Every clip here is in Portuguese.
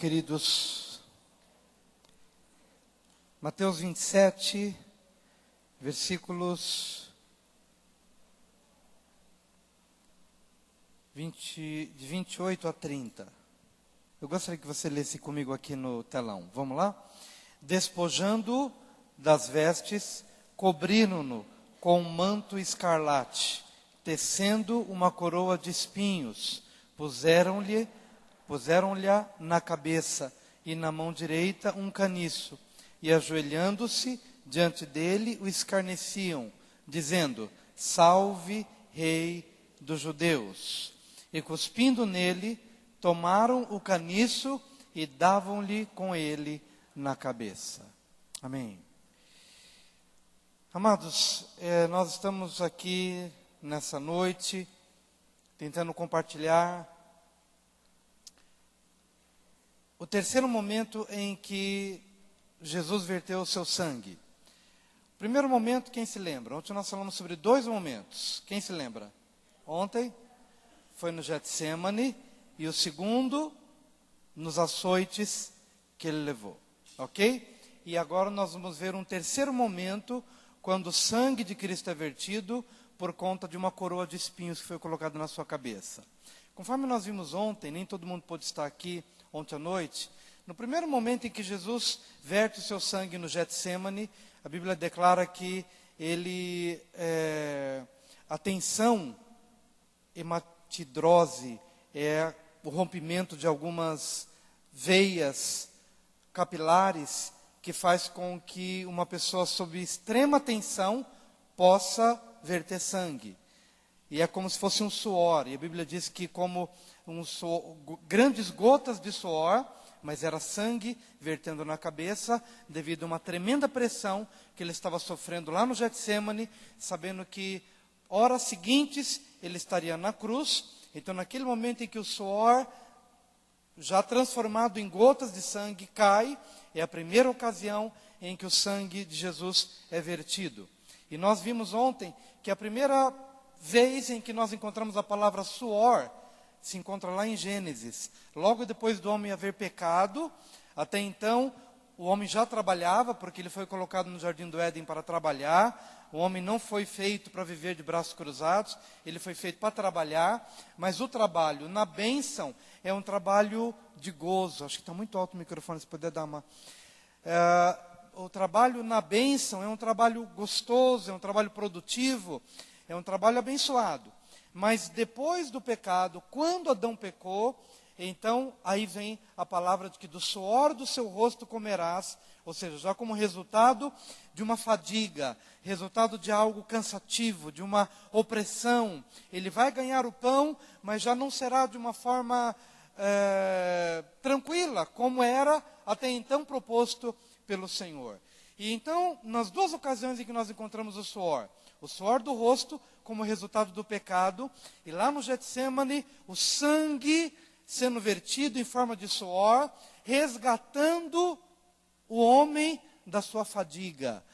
queridos. Mateus 27, versículos de 28 a 30. Eu gostaria que você lesse comigo aqui no telão. Vamos lá? Despojando das vestes, cobriram-no com um manto escarlate, tecendo uma coroa de espinhos, puseram-lhe na cabeça e na mão direita um caniço, e ajoelhando-se diante dele o escarneciam, dizendo: Salve, Rei dos Judeus. E cuspindo nele, tomaram o caniço e davam-lhe com ele na cabeça. Amém. Amados, nós estamos aqui nessa noite tentando compartilhar o terceiro momento em que Jesus verteu o seu sangue. O primeiro momento, quem se lembra? Ontem nós falamos sobre dois momentos. Quem se lembra? Ontem foi no Getsemane e o segundo nos açoites que ele levou. Ok? E agora nós vamos ver um terceiro momento, quando o sangue de Cristo é vertido por conta de uma coroa de espinhos que foi colocada na sua cabeça. Conforme nós vimos ontem, nem todo mundo pôde estar aqui ontem à noite. No primeiro momento em que Jesus verte o seu sangue no Getsemane, a Bíblia declara que a tensão hematidrose é o rompimento de algumas veias capilares que faz com que uma pessoa sob extrema tensão possa verter sangue. E é como se fosse um suor. E a Bíblia diz que como grandes gotas de suor, mas era sangue vertendo na cabeça, devido a uma tremenda pressão que ele estava sofrendo lá no Getsemane, sabendo que horas seguintes ele estaria na cruz. Então, naquele momento em que o suor, já transformado em gotas de sangue, cai, é a primeira ocasião em que o sangue de Jesus é vertido. E nós vimos ontem que a primeira vez em que nós encontramos a palavra suor se encontra lá em Gênesis. Logo depois do homem haver pecado, até então o homem já trabalhava, porque ele foi colocado no jardim do Éden para trabalhar. O homem não foi feito para viver de braços cruzados, ele foi feito para trabalhar. Mas o trabalho na bênção é um trabalho de gozo. Acho que está muito alto o microfone, se puder dar uma... O trabalho na bênção é um trabalho gostoso, é um trabalho produtivo, é um trabalho abençoado. Mas depois do pecado, quando Adão pecou, então aí vem a palavra de que do suor do seu rosto comerás, ou seja, já como resultado de uma fadiga, resultado de algo cansativo, de uma opressão. Ele vai ganhar o pão, mas já não será de uma forma tranquila, como era até então proposto pelo Senhor. E então, nas duas ocasiões em que nós encontramos o suor do rosto como resultado do pecado, e lá no Getsemane, o sangue sendo vertido em forma de suor, resgatando o homem da sua fadiga.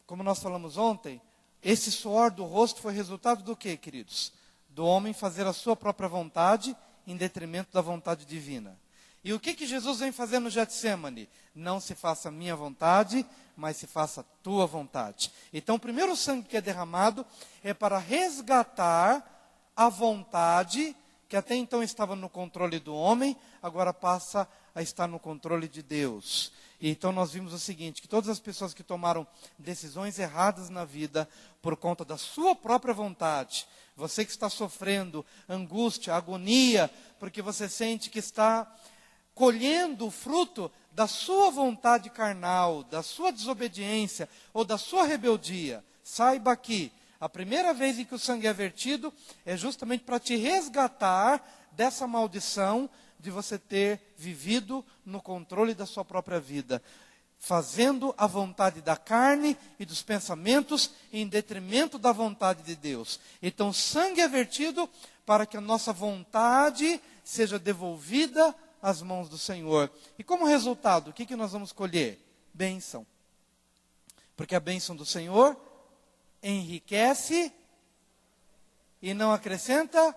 Como nós falamos ontem, esse suor do rosto foi resultado do quê, queridos? Do homem fazer a sua própria vontade em detrimento da vontade divina. E o que Jesus vem fazer no Getsemane? Não se faça a minha vontade, mas se faça a tua vontade. Então, o primeiro sangue que é derramado é para resgatar a vontade que até então estava no controle do homem, agora passa a estar no controle de Deus. E então nós vimos o seguinte, que todas as pessoas que tomaram decisões erradas na vida por conta da sua própria vontade, você que está sofrendo angústia, agonia, porque você sente que está colhendo o fruto da sua vontade carnal, da sua desobediência ou da sua rebeldia, saiba que a primeira vez em que o sangue é vertido é justamente para te resgatar dessa maldição de você ter vivido no controle da sua própria vida, fazendo a vontade da carne e dos pensamentos em detrimento da vontade de Deus. Então, o sangue é vertido para que a nossa vontade seja devolvida às mãos do Senhor. E como resultado, o que nós vamos colher? Bênção. Porque a bênção do Senhor enriquece e não acrescenta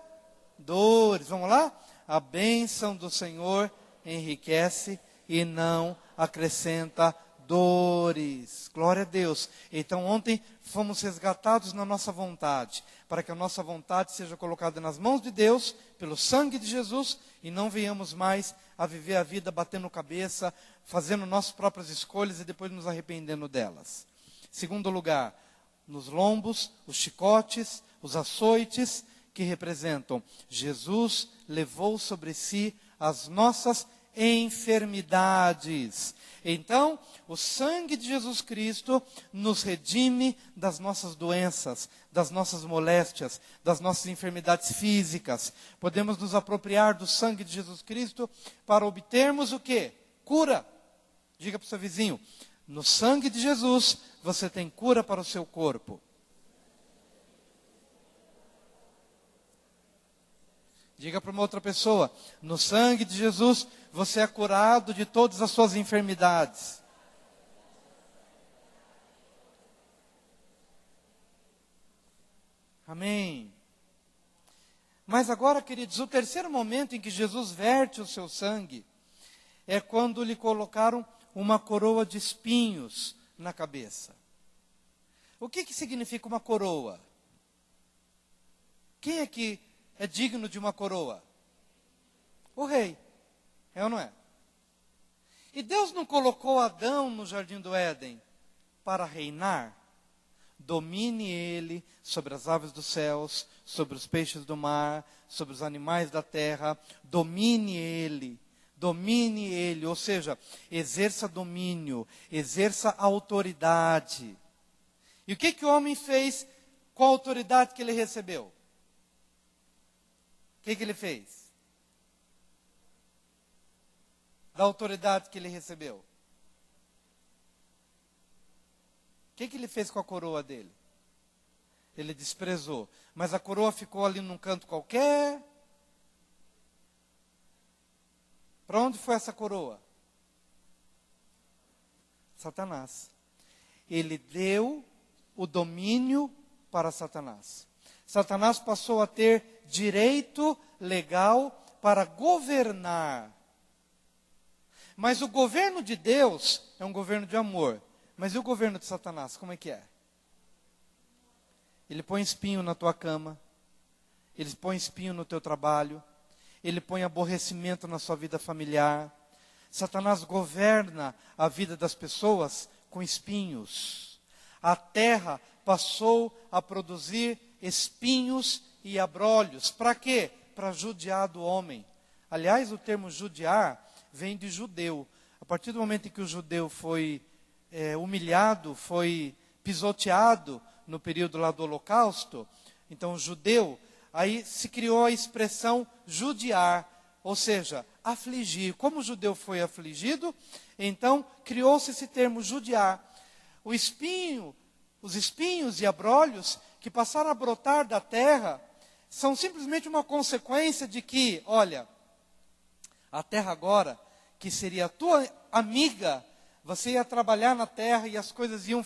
dores. Vamos lá? A bênção do Senhor enriquece e não acrescenta dores. Glória a Deus. Então ontem fomos resgatados na nossa vontade, para que a nossa vontade seja colocada nas mãos de Deus, pelo sangue de Jesus, e não venhamos mais a viver a vida batendo cabeça, fazendo nossas próprias escolhas e depois nos arrependendo delas. Segundo lugar, nos lombos, os chicotes, os açoites, que representam Jesus levou sobre si as nossas enfermidades. Então, o sangue de Jesus Cristo nos redime das nossas doenças, das nossas moléstias, das nossas enfermidades físicas. Podemos nos apropriar do sangue de Jesus Cristo para obtermos o quê? Cura. Diga para o seu vizinho, no sangue de Jesus você tem cura para o seu corpo. Diga para uma outra pessoa, no sangue de Jesus você é curado de todas as suas enfermidades. Amém. Mas agora, queridos, o terceiro momento em que Jesus verte o seu sangue é quando lhe colocaram uma coroa de espinhos na cabeça. O que significa uma coroa? Quem é que é digno de uma coroa? O rei. É ou não é? E Deus não colocou Adão no jardim do Éden para reinar? Domine ele sobre as aves dos céus, sobre os peixes do mar, sobre os animais da terra. Domine ele, ou seja, exerça domínio, exerça autoridade. E o que o homem fez com a autoridade que ele recebeu? O que ele fez? Da autoridade que ele recebeu. O que ele fez com a coroa dele? Ele desprezou. Mas a coroa ficou ali num canto qualquer. Para onde foi essa coroa? Satanás. Ele deu o domínio para Satanás. Satanás passou a ter direito legal para governar. Mas o governo de Deus é um governo de amor. Mas e o governo de Satanás, como é que é? Ele põe espinho na tua cama. Ele põe espinho no teu trabalho. Ele põe aborrecimento na sua vida familiar. Satanás governa a vida das pessoas com espinhos. A terra passou a produzir espinhos e abrolhos. Para quê? Para judiar do homem. Aliás, o termo judiar vem de judeu. A partir do momento em que o judeu foi humilhado, foi pisoteado no período lá do Holocausto, então o judeu, aí se criou a expressão judiar, ou seja, afligir. Como o judeu foi afligido, então criou-se esse termo judiar. O espinho, os espinhos e abrolhos que passaram a brotar da terra são simplesmente uma consequência de que, olha, a terra agora, que seria a tua amiga, você ia trabalhar na terra e as coisas iam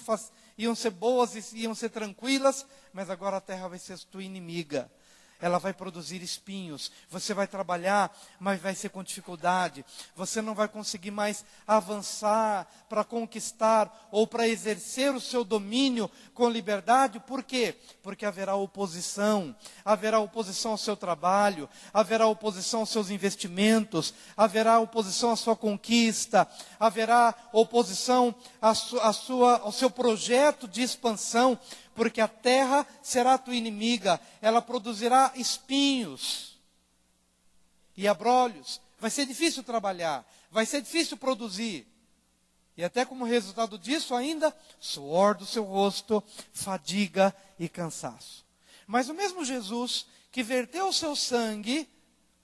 ser boas e iam ser tranquilas, mas agora a terra vai ser tua inimiga. Ela vai produzir espinhos. Você vai trabalhar, mas vai ser com dificuldade. Você não vai conseguir mais avançar para conquistar ou para exercer o seu domínio com liberdade. Por quê? Porque haverá oposição. Haverá oposição ao seu trabalho. Haverá oposição aos seus investimentos. Haverá oposição à sua conquista. Haverá oposição ao seu projeto de expansão. Porque a terra será a tua inimiga, ela produzirá espinhos e abrolhos. Vai ser difícil trabalhar, vai ser difícil produzir. E até como resultado disso ainda, suor do seu rosto, fadiga e cansaço. Mas o mesmo Jesus que verteu o seu sangue,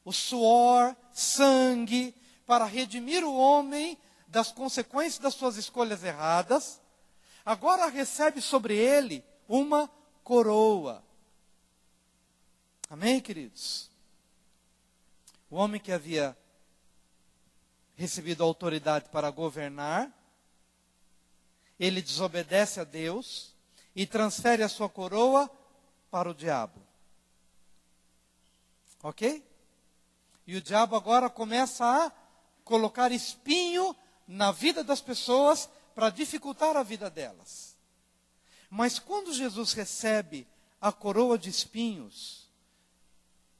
o suor, sangue, para redimir o homem das consequências das suas escolhas erradas, agora recebe sobre ele uma coroa. Amém, queridos? O homem que havia recebido autoridade para governar, ele desobedece a Deus e transfere a sua coroa para o diabo. Ok? E o diabo agora começa a colocar espinho na vida das pessoas para dificultar a vida delas. Mas quando Jesus recebe a coroa de espinhos,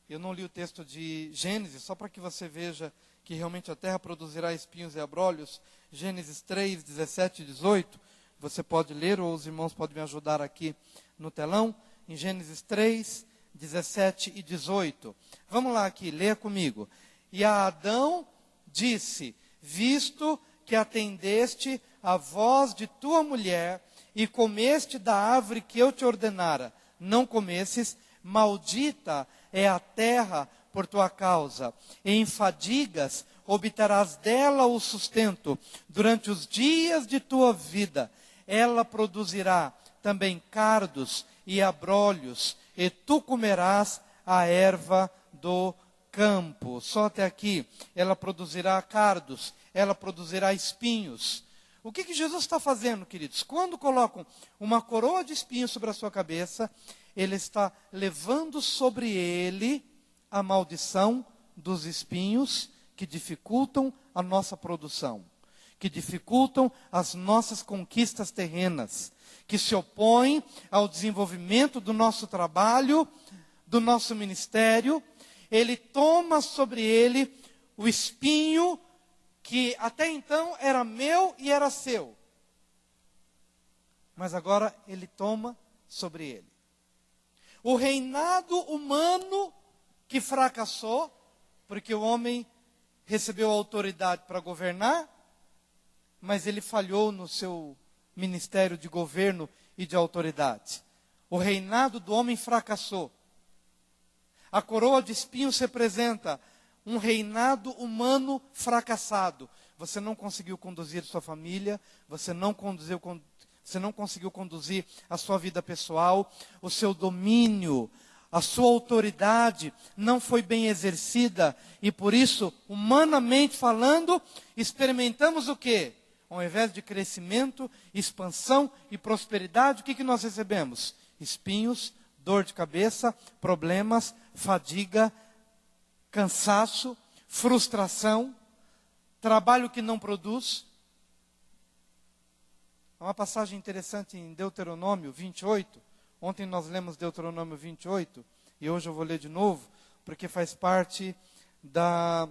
eu não li o texto de Gênesis, só para que você veja que realmente a terra produzirá espinhos e abrolhos, Gênesis 3, 17 e 18, você pode ler, ou os irmãos podem me ajudar aqui no telão, em Gênesis 3, 17 e 18. Vamos lá aqui, leia comigo. E a Adão disse, visto que atendeste a voz de tua mulher, e comeste da árvore que eu te ordenara, não comesses, maldita é a terra por tua causa, e em fadigas obterás dela o sustento durante os dias de tua vida. Ela produzirá também cardos e abrolhos, e tu comerás a erva do campo. Só até aqui. Ela produzirá cardos, ela produzirá espinhos. O que Jesus está fazendo, queridos? Quando colocam uma coroa de espinhos sobre a sua cabeça, ele está levando sobre ele a maldição dos espinhos que dificultam a nossa produção, que dificultam as nossas conquistas terrenas, que se opõem ao desenvolvimento do nosso trabalho, do nosso ministério. Ele toma sobre ele o espinho que até então era meu e era seu. Mas agora ele toma sobre ele. O reinado humano que fracassou, porque o homem recebeu autoridade para governar, mas ele falhou no seu ministério de governo e de autoridade. O reinado do homem fracassou. A coroa de espinhos representa um reinado humano fracassado. Você não conseguiu conduzir sua família, você não conseguiu conduzir a sua vida pessoal, o seu domínio, a sua autoridade não foi bem exercida, e por isso, humanamente falando, experimentamos o quê? Ao invés de crescimento, expansão e prosperidade, o que nós recebemos? Espinhos, dor de cabeça, problemas, fadiga, cansaço, frustração, trabalho que não produz. Há uma passagem interessante em Deuteronômio 28. Ontem nós lemos Deuteronômio 28, e hoje eu vou ler de novo, porque faz parte das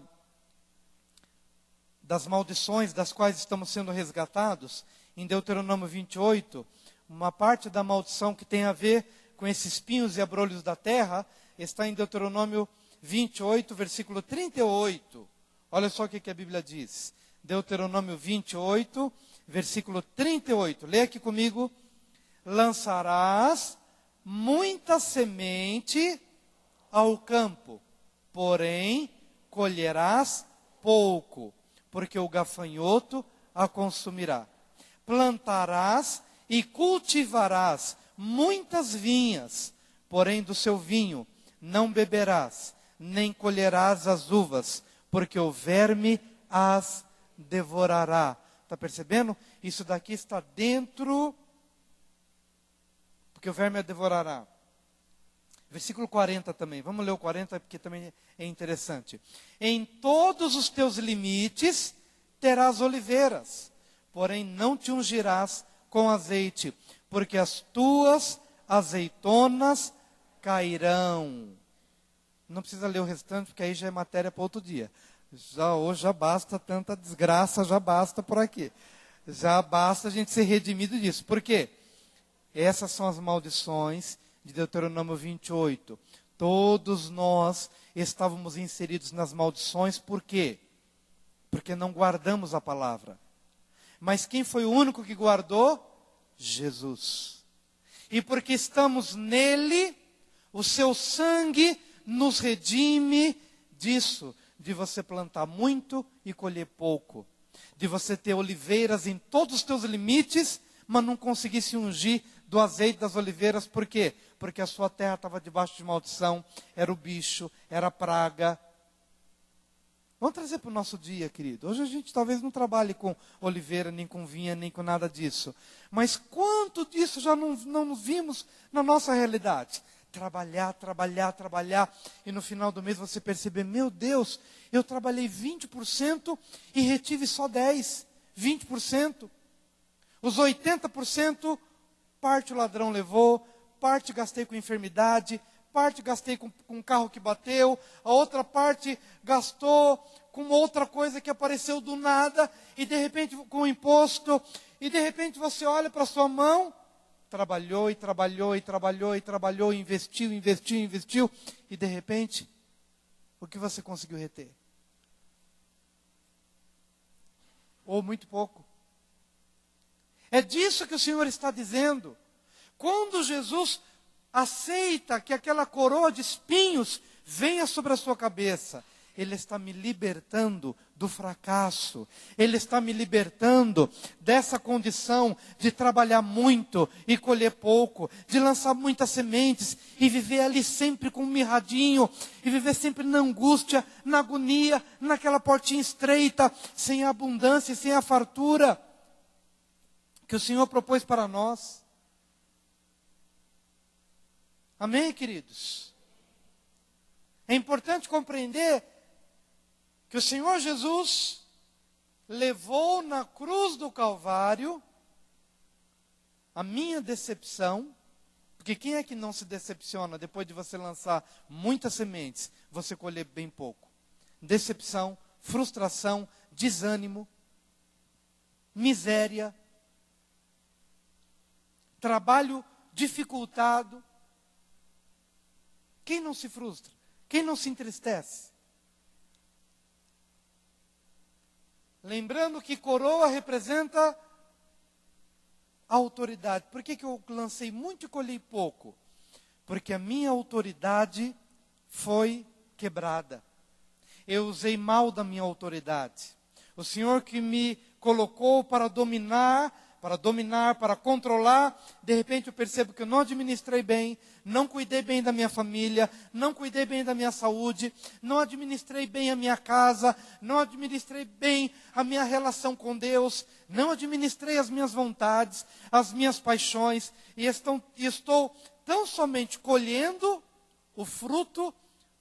maldições das quais estamos sendo resgatados. Em Deuteronômio 28, uma parte da maldição que tem a ver com esses espinhos e abrolhos da terra, está em Deuteronômio 28, versículo 38. Olha só o que a Bíblia diz. Deuteronômio 28, versículo 38. Leia aqui comigo. Lançarás muita semente ao campo, porém colherás pouco, porque o gafanhoto a consumirá. Plantarás e cultivarás muitas vinhas, porém do seu vinho não beberás, nem colherás as uvas, porque o verme as devorará. Está percebendo? Isso daqui está dentro, porque o verme a devorará. Versículo 40 também. Vamos ler o 40, porque também é interessante. Em todos os teus limites terás oliveiras, porém não te ungirás com azeite, porque as tuas azeitonas cairão. Não precisa ler o restante, porque aí já é matéria para outro dia. Hoje já basta tanta desgraça, já basta por aqui. Já basta a gente ser redimido disso. Por quê? Essas são as maldições de Deuteronômio 28. Todos nós estávamos inseridos nas maldições, por quê? Porque não guardamos a palavra. Mas quem foi o único que guardou? Jesus. E porque estamos nele, o seu sangue nos redime disso, de você plantar muito e colher pouco. De você ter oliveiras em todos os teus limites, mas não conseguir se ungir do azeite das oliveiras. Por quê? Porque a sua terra estava debaixo de maldição, era o bicho, era a praga. Vamos trazer para o nosso dia, querido. Hoje a gente talvez não trabalhe com oliveira, nem com vinha, nem com nada disso. Mas quanto disso já não vimos na nossa realidade? trabalhar, trabalhar, trabalhar, e no final do mês você perceber, meu Deus, eu trabalhei 20% e retive só 10%, 20%. Os 80%, parte o ladrão levou, parte gastei com enfermidade, parte gastei com um carro que bateu, a outra parte gastou com outra coisa que apareceu do nada, e de repente com imposto, e de repente você olha para a sua mão, trabalhou e trabalhou e trabalhou e trabalhou, investiu, investiu, investiu, e de repente, o que você conseguiu reter? Ou muito pouco. É disso que o Senhor está dizendo. Quando Jesus aceita que aquela coroa de espinhos venha sobre a sua cabeça, Ele está me libertando do fracasso. Ele está me libertando dessa condição de trabalhar muito e colher pouco, de lançar muitas sementes e viver ali sempre com um mirradinho, e viver sempre na angústia, na agonia, naquela portinha estreita, sem a abundância e sem a fartura que o Senhor propôs para nós. Amém, queridos? É importante compreender que o Senhor Jesus levou na cruz do Calvário a minha decepção, porque quem é que não se decepciona depois de você lançar muitas sementes, você colher bem pouco? Decepção, frustração, desânimo, miséria, trabalho dificultado. Quem não se frustra? Quem não se entristece? Lembrando que coroa representa a autoridade. Por que eu lancei muito e colhei pouco? Porque a minha autoridade foi quebrada. Eu usei mal da minha autoridade. O Senhor que me colocou para dominar, para controlar, de repente eu percebo que eu não administrei bem, não cuidei bem da minha família, não cuidei bem da minha saúde, não administrei bem a minha casa, não administrei bem a minha relação com Deus, não administrei as minhas vontades, as minhas paixões, e estou tão somente colhendo o fruto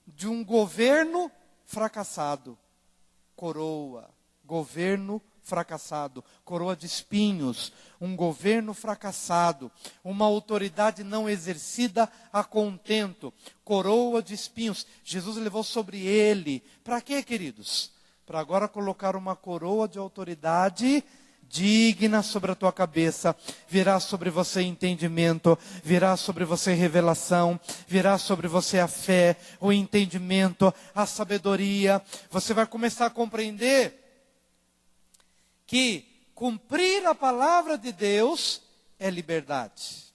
de um governo fracassado. Coroa, governo fracassado, coroa de espinhos, um governo fracassado, uma autoridade não exercida a contento, coroa de espinhos. Jesus levou sobre ele. Para quê, queridos? Para agora colocar uma coroa de autoridade digna sobre a tua cabeça. Virá sobre você entendimento, virá sobre você revelação, virá sobre você a fé, o entendimento, a sabedoria. Você vai começar a compreender que cumprir a palavra de Deus é liberdade.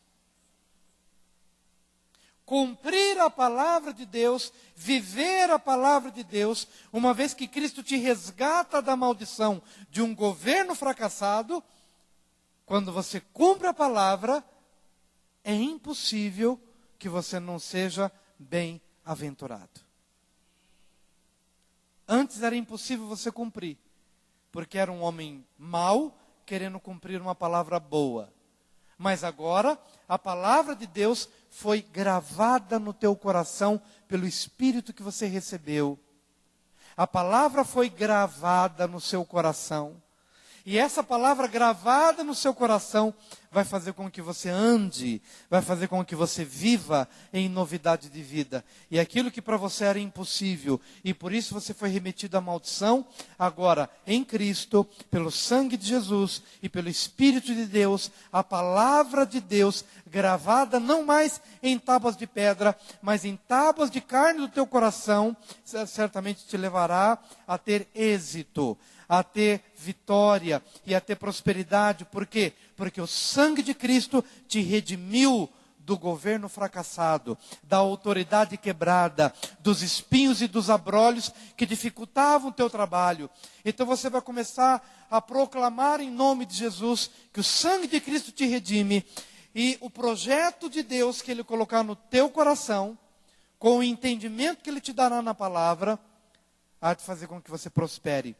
Cumprir a palavra de Deus, viver a palavra de Deus, uma vez que Cristo te resgata da maldição de um governo fracassado, quando você cumpre a palavra, é impossível que você não seja bem-aventurado. Antes era impossível você cumprir, porque era um homem mau, querendo cumprir uma palavra boa. Mas agora, a palavra de Deus foi gravada no teu coração pelo Espírito que você recebeu. A palavra foi gravada no seu coração. E essa palavra gravada no seu coração vai fazer com que você ande, vai fazer com que você viva em novidade de vida. E aquilo que para você era impossível, e por isso você foi remetido à maldição, agora em Cristo, pelo sangue de Jesus e pelo Espírito de Deus, a palavra de Deus gravada não mais em tábuas de pedra, mas em tábuas de carne do teu coração, certamente te levará a ter êxito, a ter vitória e a ter prosperidade. Por quê? Porque o sangue de Cristo te redimiu do governo fracassado, da autoridade quebrada, dos espinhos e dos abrolhos que dificultavam o teu trabalho. Então você vai começar a proclamar em nome de Jesus que o sangue de Cristo te redime, e o projeto de Deus que Ele colocar no teu coração, com o entendimento que Ele te dará na palavra, há de fazer com que você prospere.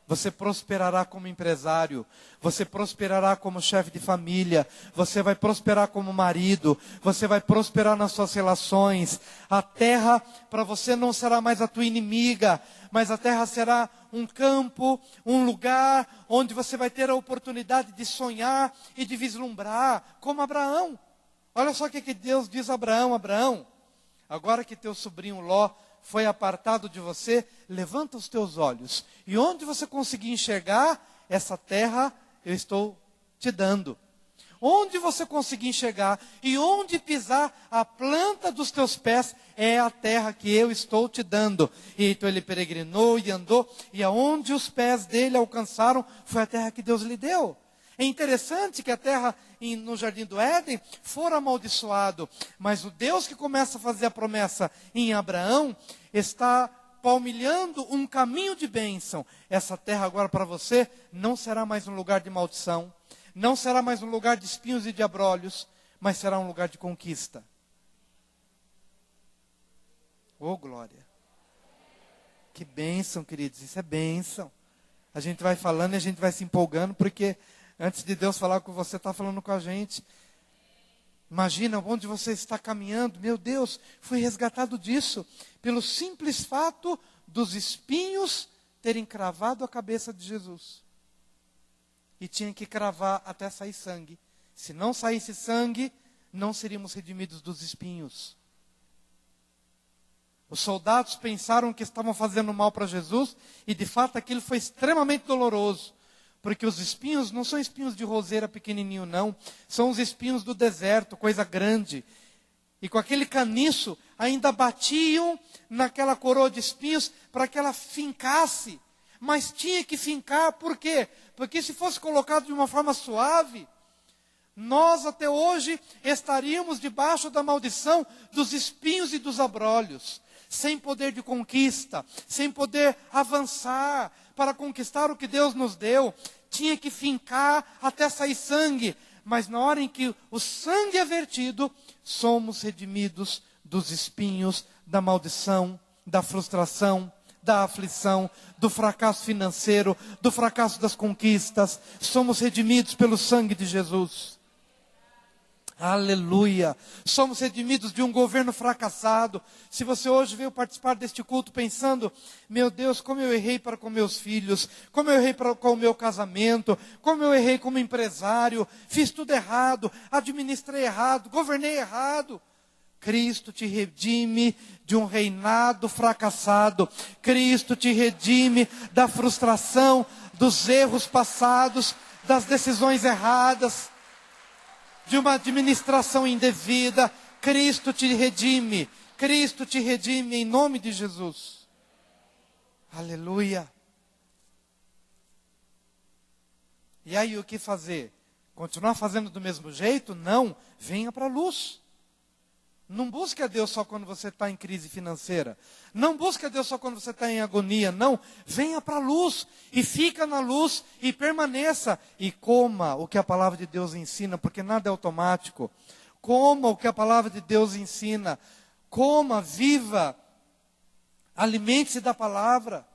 Você prosperará como empresário, você prosperará como chefe de família, você vai prosperar como marido, você vai prosperar nas suas relações. A terra para você não será mais a tua inimiga, mas a terra será um campo, um lugar onde você vai ter a oportunidade de sonhar e de vislumbrar, como Abraão. Olha só o que Deus diz a Abraão: Abraão, agora que teu sobrinho Ló foi apartado de você, levanta os teus olhos, e onde você conseguir enxergar, essa terra eu estou te dando. Onde você conseguir enxergar, e onde pisar a planta dos teus pés, é a terra que eu estou te dando. E então ele peregrinou e andou, e aonde os pés dele alcançaram, foi a terra que Deus lhe deu. É interessante que a terra no Jardim do Éden fora amaldiçoado, mas o Deus que começa a fazer a promessa em Abraão, está palmilhando um caminho de bênção. Essa terra agora para você não será mais um lugar de maldição, não será mais um lugar de espinhos e de abrolhos, mas será um lugar de conquista. Oh, glória! Que bênção, queridos, isso é bênção. A gente vai falando e a gente vai se empolgando, porque antes de Deus falar com você, está falando com a gente. Imagina onde você está caminhando. Meu Deus, fui resgatado disso, pelo simples fato dos espinhos terem cravado a cabeça de Jesus. E tinha que cravar até sair sangue. Se não saísse sangue, não seríamos redimidos dos espinhos. Os soldados pensaram que estavam fazendo mal para Jesus, e de fato aquilo foi extremamente doloroso. Porque os espinhos não são espinhos de roseira pequenininho, não. São os espinhos do deserto, coisa grande. E com aquele caniço, ainda batiam naquela coroa de espinhos para que ela fincasse. Mas tinha que fincar, por quê? Porque se fosse colocado de uma forma suave, nós até hoje estaríamos debaixo da maldição dos espinhos e dos abrolhos. Sem poder de conquista, sem poder avançar para conquistar o que Deus nos deu. Tinha que fincar até sair sangue, mas na hora em que o sangue é vertido, somos redimidos dos espinhos, da maldição, da frustração, da aflição, do fracasso financeiro, do fracasso das conquistas. Somos redimidos pelo sangue de Jesus. Aleluia! Somos redimidos de um governo fracassado. Se você hoje veio participar deste culto pensando: meu Deus, como eu errei para com meus filhos, como eu errei com o meu casamento, como eu errei como empresário, fiz tudo errado, administrei errado, governei errado. Cristo te redime de um reinado fracassado. Cristo te redime da frustração, dos erros passados, das decisões erradas, de uma administração indevida. Cristo te redime. Cristo te redime em nome de Jesus. Aleluia. E aí o que fazer? Continuar fazendo do mesmo jeito? Não. Venha para a luz. Não busque a Deus só quando você está em crise financeira. Não busque a Deus só quando você está em agonia. Não. Venha para a luz. E fica na luz. E permaneça. E coma o que a palavra de Deus ensina. Porque nada é automático. Coma o que a palavra de Deus ensina. Coma, viva. Alimente-se da palavra.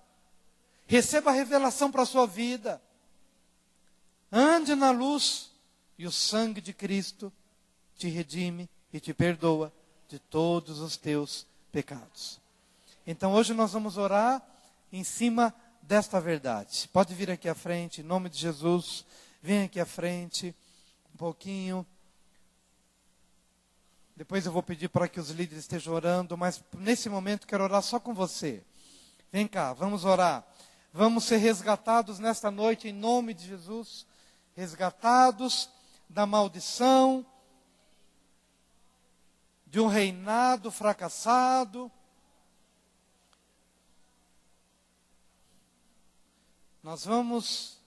Receba a revelação para a sua vida. Ande na luz. E o sangue de Cristo te redime e te perdoa de todos os teus pecados. Então hoje nós vamos orar em cima desta verdade. Pode vir aqui à frente, em nome de Jesus. Vem aqui à frente, um pouquinho. Depois eu vou pedir para que os líderes estejam orando, mas nesse momento quero orar só com você. Vem cá, vamos orar. Vamos ser resgatados nesta noite em nome de Jesus. Resgatados da maldição, de um reinado fracassado. Nós vamos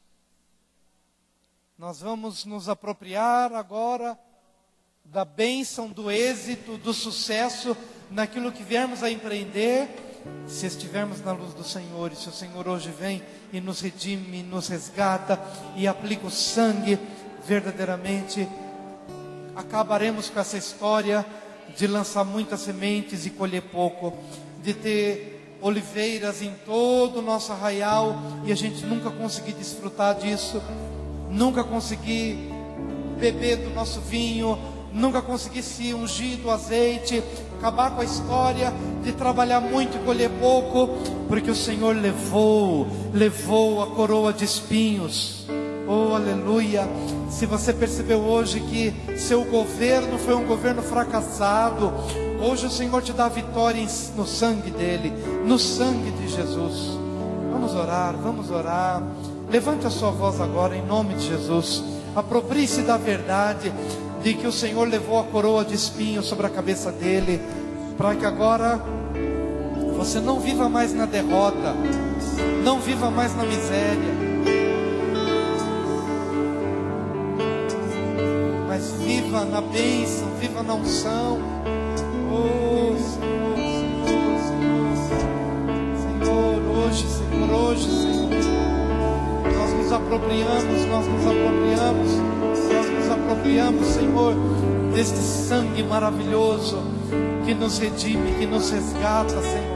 nos apropriar agora da bênção, do êxito, do sucesso naquilo que viermos a empreender, se estivermos na luz do Senhor. E se o Senhor hoje vem e nos redime, nos resgata e aplica o sangue, verdadeiramente acabaremos com essa história de lançar muitas sementes e colher pouco, de ter oliveiras em todo o nosso arraial e a gente nunca conseguir desfrutar disso, nunca conseguir beber do nosso vinho, nunca conseguir se ungir do azeite, acabar com a história de trabalhar muito e colher pouco, porque o Senhor levou a coroa de espinhos. Oh, aleluia! Se você percebeu hoje que seu governo foi um governo fracassado, hoje o Senhor te dá vitória no sangue dele, no sangue de Jesus. Vamos orar. Levante a sua voz agora em nome de Jesus. Aproprie-se da verdade de que o Senhor levou a coroa de espinhos sobre a cabeça dele, para que agora você não viva mais na derrota, não viva mais na miséria, mas viva na bênção, viva na unção. Oh, Senhor, hoje, Senhor, nós nos apropriamos, Senhor, deste sangue maravilhoso que nos redime, que nos resgata, Senhor.